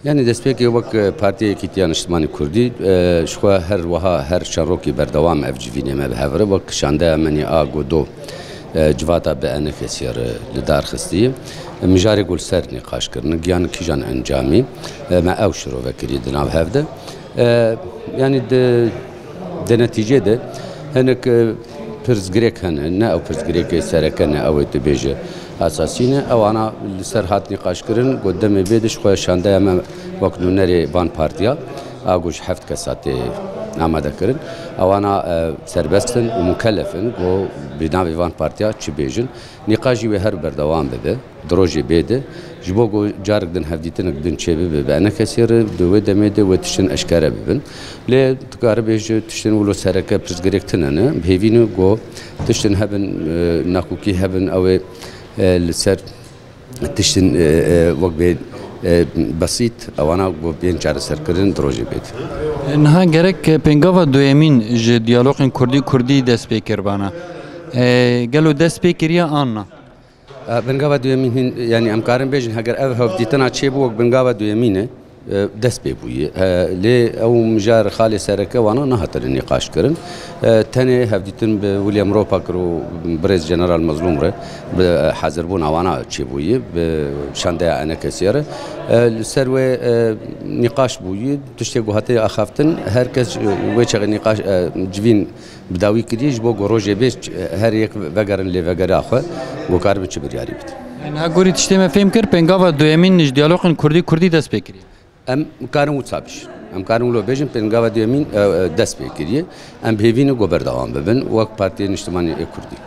Yani despeki vak partiye kitiyan İçtimai Kurdî şuha her wiha her şarokî berdewam ev civînê me bihevre vak şandeya menî a godo civata bi enefesiyê li darxistî mijarê gulser nîqaş kirin giyan kîjan encamî me ew şirovekirî di nav hev de yani di netîcê de hinek pirzgirêk hene ne ew pirzgirêkê sereke ne ew ê dibêje اساسینه اوانا لسر هات نقاش کردن قدام بیدش خواه شانده اما وقت نونری وان پارتیا آگوش هفت کساتی آماده کردن اوانا سربستن و مکلفن و بناوی وان پارتیا چی بیجن نقاشی به هر بردوام بده دروجی بده جبو جارک دن هفدیتن دن چه به بنا کسیر دوی دمیده و تشن اشکاره ببن لی تکار بیج تشن ولو سرکه پرزگریکتنه نه بهوینو گو تشن هبن ناکوکی هبن اوه لسر تشتن وقت بسيط او انا بين جار سركرين دروجي بيت انها gerek pengava doyemin je diyalogin Kurdi dest pekir bana gelo dest pekiriya anna pengava doyemin yani amkarın bejin hager ev hafditana çebu pengava doyemine دست ببویه لی او مجار خالی سرکه وانا نهاتر نقاش کرن تنه هفدیتن به ویلیام روپا کرو برز جنرال مظلوم ره حاضر بون وانا چی بویه به شانده انا کسیره سر و نقاش بویه تشتی گوهاتی اخافتن هر کس و چه نقاش جوین بداوی کردیش با گروج بیش هر یک وگرن لی وگر آخه و کار بچه بریاری بید. نه گوری تشتی مفهم کر پنگاوا دویمین نش دیالوگن کردی دست بکری. ام کارم وصابش ام کارم لو بيجن بنقاوة ديمين دست بكريه ام بهيفينو قبر دوام ببن وقت بارتي اجتماعي كردي